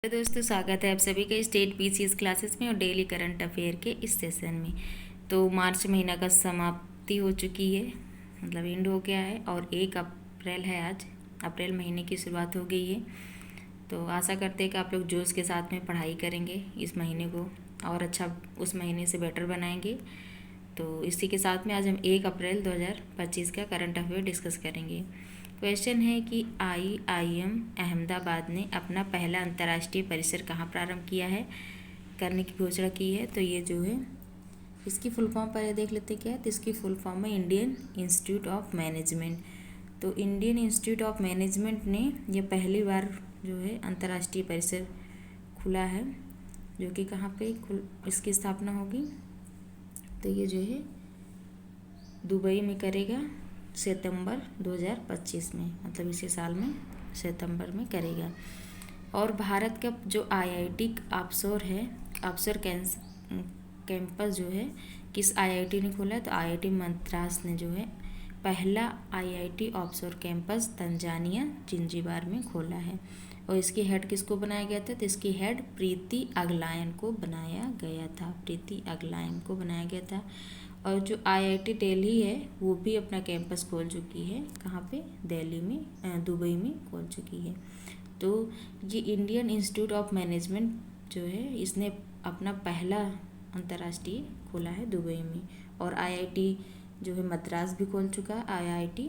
तो दोस्तों स्वागत है आप सभी का स्टेट पीसीएस क्लासेस में और डेली करंट अफेयर के इस सेशन में। तो मार्च महीना का समाप्ति हो चुकी है, मतलब एंड हो गया है और 1 अप्रैल है। आज अप्रैल महीने की शुरुआत हो गई है। तो आशा करते हैं कि आप लोग जोश के साथ में पढ़ाई करेंगे, इस महीने को और अच्छा उस महीने से बेटर बनाएंगे। तो इसी के साथ में आज हम 1 अप्रैल 2025 का करंट अफेयर डिस्कस करेंगे। क्वेश्चन है कि IIM अहमदाबाद ने अपना पहला अंतर्राष्ट्रीय परिसर कहाँ प्रारंभ किया है, करने की घोषणा की है। तो ये जो है इसकी फुल फॉर्म पहले देख लेते क्या है। तो इसकी फुल फॉर्म है इंडियन इंस्टीट्यूट ऑफ मैनेजमेंट। तो इंडियन इंस्टीट्यूट ऑफ मैनेजमेंट ने यह पहली बार जो है अंतर्राष्ट्रीय परिसर खुला है, जो कि कहाँ पे इसकी स्थापना होगी। तो ये जो है दुबई में करेगा सितंबर 2025 में, मतलब इसी साल में सितंबर में करेगा। और भारत का जो IIT ऑफशोर है, ऑफशोर कैंपस जो है किस IIT ने खोला है। तो IIT मद्रास ने जो है पहला IIT ऑफशोर कैंपस तंजानिया जिंजीबार में खोला है। और इसकी हेड किसको बनाया गया था। तो इसकी हेड प्रीति अगलायन को बनाया गया था, प्रीति अगलायन को बनाया गया था। और जो IIT दिल्ली है वो भी अपना कैंपस खोल चुकी है, कहाँ पे, दिल्ली में, दुबई में खोल चुकी है। तो ये इंडियन इंस्टीट्यूट ऑफ मैनेजमेंट जो है इसने अपना पहला अंतर्राष्ट्रीय खोला है दुबई में। और IIT जो है मद्रास भी खोल चुका है, IIT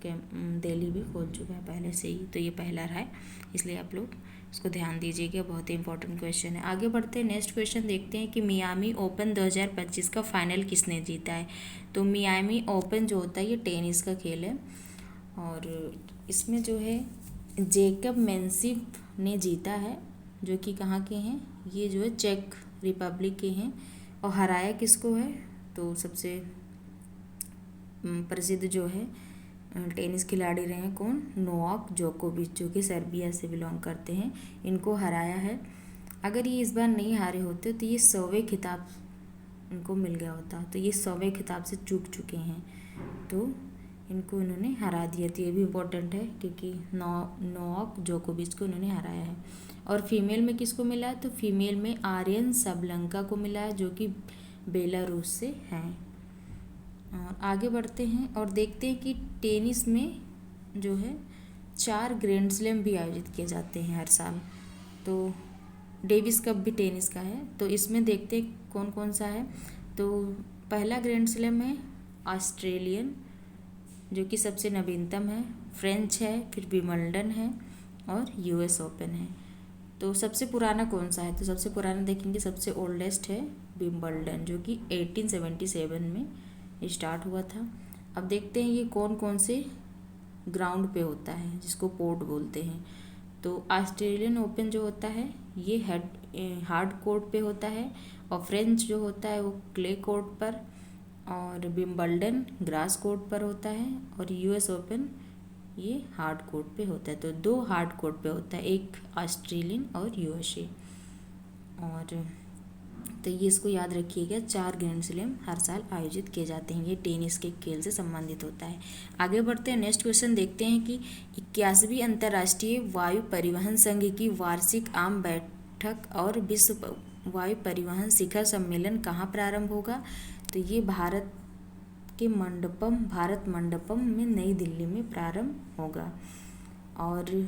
दिल्ली भी खोल चुका है पहले से ही। तो ये पहला रहा है, इसलिए आप लोग इसको ध्यान दीजिएगा, बहुत ही इंपॉर्टेंट क्वेश्चन है। आगे बढ़ते हैं, नेक्स्ट क्वेश्चन देखते हैं कि मियामी ओपन 2025 का फाइनल किसने जीता है। तो मियामी ओपन जो होता है ये टेनिस का खेल है और इसमें जो है जेकब मेंसिफ ने जीता है, जो कि कहाँ के हैं, ये जो है चेक रिपब्लिक के हैं। और हराया किसको है। तो सबसे प्रसिद्ध जो है टेनिस खिलाड़ी रहे हैं कौन, नोवाक जोकोविच, जो कि सर्बिया से बिलोंग करते हैं, इनको हराया है। अगर ये इस बार नहीं हारे होते तो ये 100वें खिताब इनको मिल गया होता। तो ये 100वें खिताब से चूक चुके हैं, तो इनको इन्होंने हरा दिया। तो ये भी इम्पोर्टेंट है क्योंकि नोवाक जोकोविच को इन्होंने हराया है। और फीमेल में किसको मिला है। तो फीमेल में आर्यन सबलंका को मिला है, जो कि बेलारूस से हैं। और आगे बढ़ते हैं और देखते हैं कि टेनिस में जो है 4 ग्रैंड स्लैम भी आयोजित किए जाते हैं हर साल। तो डेविस कप भी टेनिस का है। तो इसमें देखते हैं कौन कौन सा है। तो पहला ग्रैंड स्लैम है ऑस्ट्रेलियन, जो कि सबसे नवीनतम है, फ्रेंच है, फिर विंबलडन है और US ओपन है। तो सबसे पुराना कौन सा है। तो सबसे पुराना देखेंगे, सबसे ओल्डेस्ट है विंबलडन, जो कि 1877 में स्टार्ट हुआ था। अब देखते हैं ये कौन कौन से ग्राउंड पे होता है, जिसको कोर्ट बोलते हैं। तो ऑस्ट्रेलियन ओपन जो होता है ये हार्ड कोर्ट पे होता है, और फ्रेंच जो होता है वो क्ले कोर्ट पर, और विंबलडन ग्रास कोर्ट पर होता है, और US ओपन ये हार्ड कोर्ट पे होता है। तो 2 हार्ड कोर्ट पे होता है, एक ऑस्ट्रेलियन और USA। और तो ये इसको याद रखिएगा, 4 ग्रैंड स्लैम हर साल आयोजित किए जाते हैं। ये टेनिस के खेल से संबंधित होता है। आगे बढ़ते हैं, नेक्स्ट क्वेश्चन देखते हैं कि 81वीं अंतर्राष्ट्रीय वायु परिवहन संघ की वार्षिक आम बैठक और विश्व वायु परिवहन शिखर सम्मेलन कहाँ प्रारंभ होगा। तो ये भारत मंडपम में नई दिल्ली में प्रारंभ होगा। और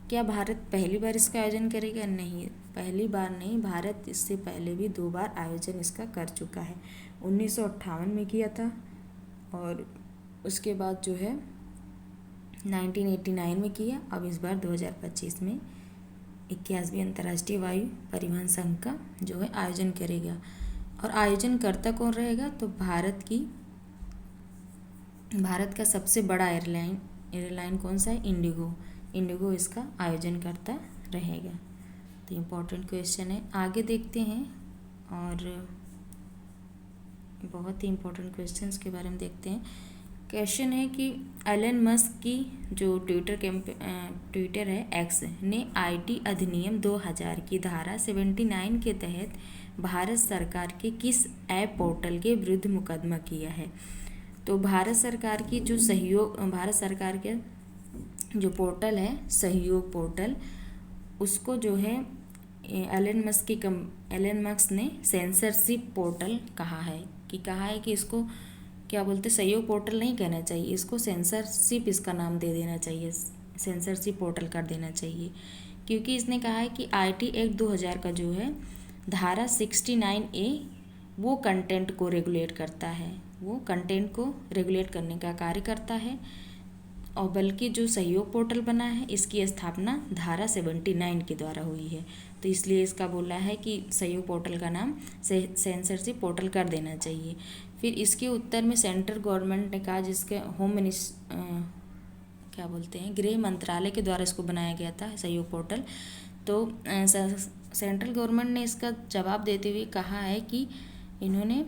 क्या भारत पहली बार इसका आयोजन करेगा। नहीं, पहली बार नहीं, भारत इससे पहले भी 2 बार आयोजन इसका कर चुका है। 1958 में किया था और उसके बाद जो है 1989 में किया। अब इस बार 2025 में 81वीं अंतर्राष्ट्रीय वायु परिवहन संघ का जो है आयोजन करेगा। और आयोजन करता कौन रहेगा। तो भारत का सबसे बड़ा एयरलाइन कौन सा है, इंडिगो इसका आयोजन करता रहेगा। तो इम्पोर्टेंट क्वेश्चन है। आगे देखते हैं और बहुत ही इम्पोर्टेंट क्वेश्चंस के बारे में देखते हैं। क्वेश्चन है कि एलन मस्क की जो ट्विटर है एक्स ने IT अधिनियम 2000 की धारा 79 के तहत भारत सरकार के किस ऐप पोर्टल के विरुद्ध मुकदमा किया है। तो भारत सरकार के जो पोर्टल है सहयोग पोर्टल, उसको जो है एलन मस्क ने सेंसरशिप पोर्टल कहा है कि इसको क्या बोलते, सहयोग पोर्टल नहीं कहना चाहिए, इसको सेंसरशिप इसका नाम दे देना चाहिए, सेंसरशिप पोर्टल कर देना चाहिए। क्योंकि इसने कहा है कि आईटी एक्ट 2000 का जो है धारा 69A वो कंटेंट को रेगुलेट करता है, वो कंटेंट को रेगुलेट करने का कार्य करता है। और बल्कि जो सहयोग पोर्टल बना है इसकी स्थापना धारा 79 के द्वारा हुई है, तो इसलिए इसका बोला है कि सहयोग पोर्टल का नाम सेंसरशिप पोर्टल कर देना चाहिए। फिर इसके उत्तर में सेंट्रल गवर्नमेंट ने कहा, जिसके क्या बोलते हैं, गृह मंत्रालय के द्वारा इसको बनाया गया था सहयोग पोर्टल। तो सेंट्रल गवर्नमेंट ने इसका जवाब देते हुए कहा है कि इन्होंने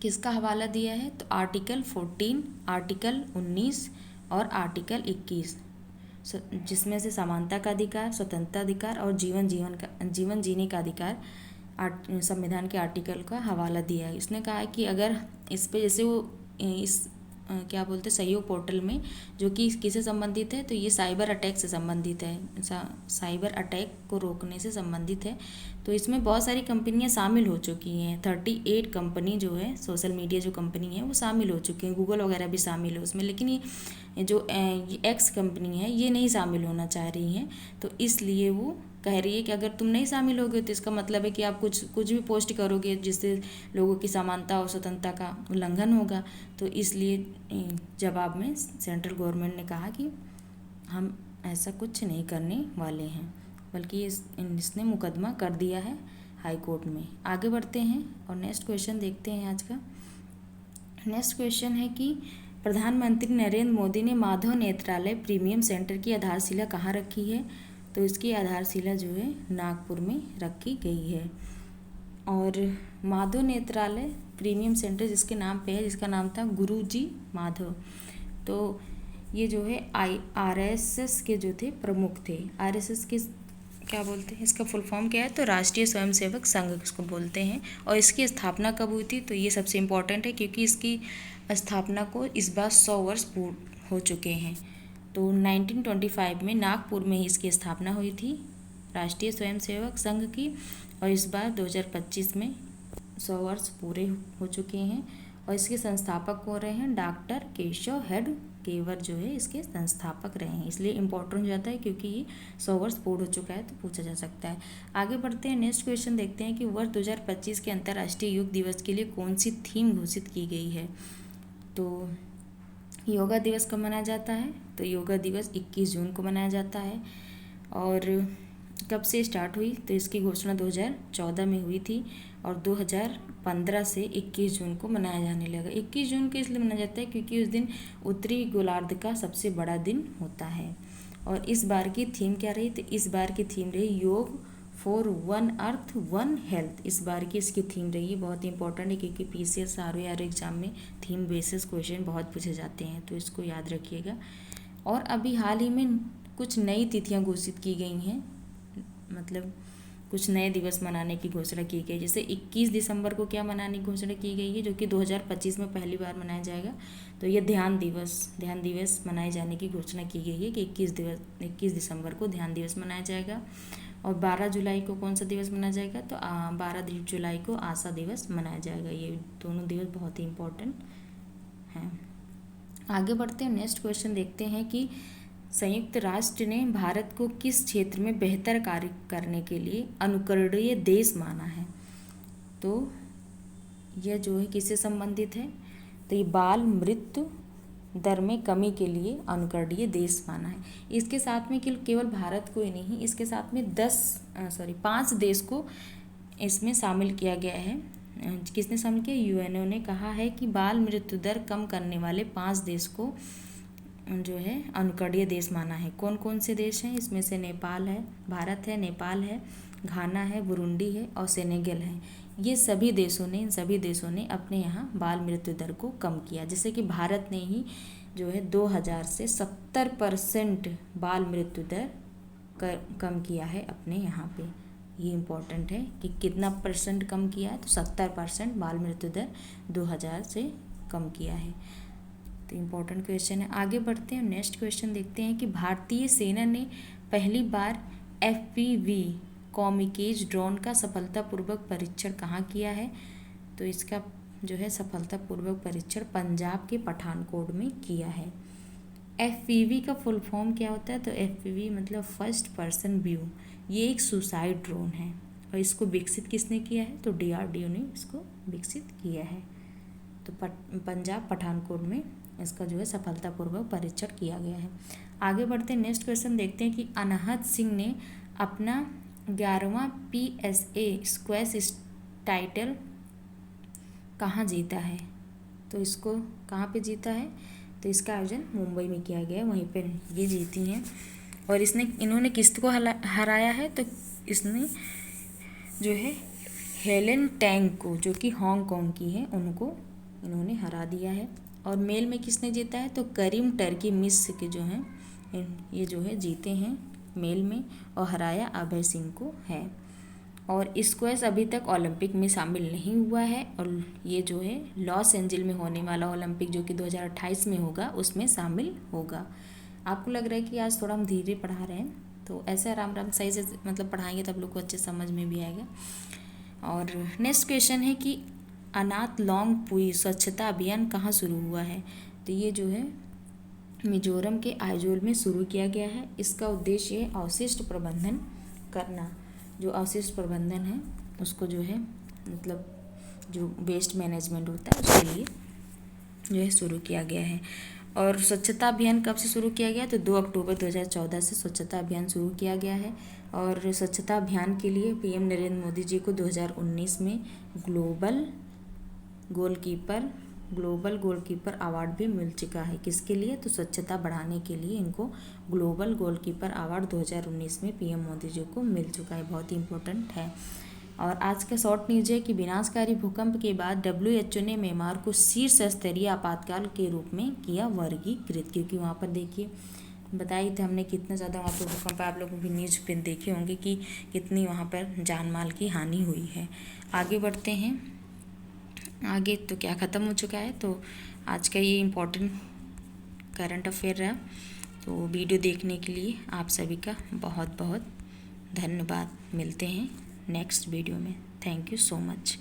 किसका हवाला दिया है, तो आर्टिकल 14, आर्टिकल 19 और आर्टिकल 21, जिसमें से समानता का अधिकार, स्वतंत्रता अधिकार और जीवन जीने का अधिकार संविधान के आर्टिकल का हवाला दिया है। इसने कहा है कि अगर इस पे जैसे वो इस क्या बोलते हैं सहयोग पोर्टल में जो कि किससे संबंधित है, तो ये साइबर अटैक से संबंधित है, साइबर अटैक को रोकने से संबंधित है। तो इसमें बहुत सारी कंपनियां शामिल हो चुकी हैं, 38 कंपनी जो है, सोशल मीडिया जो कंपनी है वो शामिल हो चुकी हैं, गूगल वगैरह भी शामिल है उसमें, लेकिन ये जो एक्स कंपनी है ये नहीं शामिल होना चाह रही हैं। तो इसलिए वो कह रही है कि अगर तुम नहीं शामिल होगे तो इसका मतलब है कि आप कुछ भी पोस्ट करोगे जिससे लोगों की समानता और स्वतंत्रता का उल्लंघन होगा। तो इसलिए जवाब में सेंट्रल गवर्नमेंट ने कहा कि हम ऐसा कुछ नहीं करने वाले हैं, बल्कि इसने मुकदमा कर दिया है हाई कोर्ट में। आगे बढ़ते हैं और नेक्स्ट क्वेश्चन देखते हैं आज का। नेक्स्ट क्वेश्चन है कि प्रधानमंत्री नरेंद्र मोदी ने माधव नेत्रालय प्रीमियम सेंटर की आधारशिला कहाँ रखी है, तो इसकी आधारशिला जो है नागपुर में रखी गई है। और माधव नेत्रालय प्रीमियम सेंटर जिसके नाम पे है, जिसका नाम था गुरुजी माधव, तो ये जो है आरएसएस के जो थे प्रमुख थे। आरएसएस के क्या बोलते हैं, इसका फुल फॉर्म क्या है, तो राष्ट्रीय स्वयंसेवक संघ इसको बोलते हैं। और इसकी स्थापना कब हुई थी, तो ये सबसे इम्पोर्टेंट है क्योंकि इसकी स्थापना को इस बार 100 वर्ष पूर्ण हो चुके हैं। तो 1925 में नागपुर में ही इसकी स्थापना हुई थी राष्ट्रीय स्वयंसेवक संघ की, और इस बार 2025 में 100 वर्ष पूरे हो चुके हैं। और इसके संस्थापक हो रहे हैं डॉक्टर केशव हेड केवर, जो है इसके संस्थापक रहे हैं, इसलिए इम्पोर्टेंट हो जाता है क्योंकि ये 100 वर्ष पूर्ण हो चुका है, तो पूछा जा सकता है। आगे बढ़ते हैं, नेक्स्ट क्वेश्चन देखते हैं कि वर्ष 2025 के अंतर्राष्ट्रीय योग दिवस के लिए कौन सी थीम घोषित की गई है। तो योगा दिवस कब मनाया जाता है, तो योगा दिवस 21 जून को मनाया जाता है। और कब से स्टार्ट हुई, तो इसकी घोषणा 2014 में हुई थी और 2015 से 21 जून को मनाया जाने लगा। 21 जून को इसलिए मनाया जाता है क्योंकि उस दिन उत्तरी गोलार्ध का सबसे बड़ा दिन होता है। और इस बार की थीम क्या रही, तो इस बार की थीम रही योग for one earth one health, इस बार की इसकी थीम रही है। बहुत इंपॉर्टेंट है क्योंकि पीसीएस आरओ एग्जाम में थीम बेसिस क्वेश्चन बहुत पूछे जाते हैं, तो इसको याद रखिएगा। और अभी हाल ही में कुछ नई तिथियां घोषित की गई हैं, मतलब कुछ नए दिवस मनाने की घोषणा की गई, जैसे 21 दिसंबर को क्या मनाने की घोषणा की गई है, जो कि 2025 में पहली बार मनाया जाएगा। तो ये ध्यान दिवस मनाए जाने की घोषणा की गई है कि 21 दिसंबर को ध्यान दिवस मनाया जाएगा। और 12 जुलाई को कौन सा दिवस मनाया जाएगा, तो 12 जुलाई को आशा दिवस मनाया जाएगा। ये दोनों दिवस बहुत ही इम्पोर्टेंट हैं। आगे बढ़ते हैं, नेक्स्ट क्वेश्चन देखते हैं कि संयुक्त राष्ट्र ने भारत को किस क्षेत्र में बेहतर कार्य करने के लिए अनुकरणीय देश माना है। तो यह जो है किससे संबंधित है, तो ये बाल मृत्यु दर में कमी के लिए अनुकरणीय देश माना है। इसके साथ में केवल भारत को ही नहीं, इसके साथ में 5 देश को इसमें शामिल किया गया है। किसने शामिल किया, यूएनओ ने कहा है कि बाल मृत्यु दर कम करने वाले 5 देश को जो है अनुकरणीय देश माना है। कौन कौन से देश हैं, इसमें से नेपाल है, भारत है, नेपाल है, घाना है, बुरुंडी है और सेनेगल है। ये सभी देशों ने, इन सभी देशों ने अपने यहाँ बाल मृत्यु दर को कम किया। जैसे कि भारत ने ही जो है 2000 से 70% बाल मृत्यु दर कम किया है अपने यहाँ पे। ये इम्पोर्टेंट है कि कितना परसेंट कम किया है, तो 70% बाल मृत्यु दर 2000 से कम किया है। तो इम्पोर्टेंट क्वेश्चन है। आगे बढ़ते हैं, नेक्स्ट क्वेश्चन देखते हैं कि भारतीय सेना ने पहली बार FPV कॉमिकेज ड्रोन का सफलतापूर्वक परीक्षण कहाँ किया है? तो इसका जो है सफलतापूर्वक परीक्षण पंजाब के पठानकोट में किया है। FPV का फुल फॉर्म क्या होता है? तो FPV मतलब फर्स्ट पर्सन व्यू। ये एक सुसाइड ड्रोन है और इसको विकसित किसने किया है? तो DRDO ने इसको विकसित किया है। तो पंजाब पठानकोट में इसका जो है सफलतापूर्वक परीक्षण किया गया है। आगे बढ़ते हैं, नेक्स्ट क्वेश्चन देखते हैं कि अनहद सिंह ने अपना 11वां PSA स्क्वैश टाइटल कहाँ जीता है? तो इसको कहाँ पे जीता है? तो इसका आयोजन मुंबई में किया गया है, वहीं पर ये जीती हैं। और इन्होंने किसको हराया है? तो इसने जो है हेलेन टैंग को, जो कि हांगकांग की है, उनको इन्होंने हरा दिया है। और मेल में किसने जीता है? तो करीम टर्की मिस्र के जो हैं ये जो है जीते हैं मेल में, और हराया अभय सिंह को है। और स्क्वैश अभी तक ओलंपिक में शामिल नहीं हुआ है, और ये जो है लॉस एंजिल में होने वाला ओलंपिक जो कि 2028 में होगा उसमें शामिल होगा। आपको लग रहा है कि आज थोड़ा हम धीरे पढ़ा रहे हैं, तो ऐसे आराम आराम सही से मतलब पढ़ाएंगे तब लोग को अच्छे समझ में भी आएगा। और नेक्स्ट क्वेश्चन है कि अनाथ लॉन्ग पुई स्वच्छता अभियान कहाँ शुरू हुआ है? तो ये जो है मिजोरम के आइजोल में शुरू किया गया है। इसका उद्देश्य है अवशिष्ट प्रबंधन करना। जो अवशिष्ट प्रबंधन है उसको जो है मतलब जो वेस्ट मैनेजमेंट होता है उसके लिए जो है शुरू किया गया है। और स्वच्छता अभियान कब से शुरू किया गया? तो 2 अक्टूबर 2014 से स्वच्छता अभियान शुरू किया गया है। और स्वच्छता अभियान के लिए PM नरेंद्र मोदी जी को 2019 में ग्लोबल गोलकीपर अवार्ड भी मिल चुका है। किसके लिए? तो स्वच्छता बढ़ाने के लिए इनको ग्लोबल गोलकीपर अवार्ड 2019 में PM मोदी जी को मिल चुका है, बहुत ही इम्पोर्टेंट है। और आज का शॉर्ट न्यूज है कि विनाशकारी भूकंप के बाद WHO ने म्यांमार को शीर्ष स्तरीय आपातकाल के रूप में किया वर्गीकृत, क्योंकि वहाँ पर देखिए बताई थे हमने कितना ज़्यादा वहाँ पर भूकंप, आप लोग भी न्यूज पे देखे होंगे कि कितनी वहाँ पर जान माल की हानि हुई है। आगे बढ़ते हैं, आगे तो क्या ख़त्म हो चुका है, तो आज का ये इम्पोर्टेंट करंट अफेयर रहा। तो वीडियो देखने के लिए आप सभी का बहुत बहुत धन्यवाद। मिलते हैं नेक्स्ट वीडियो में। Thank you so much.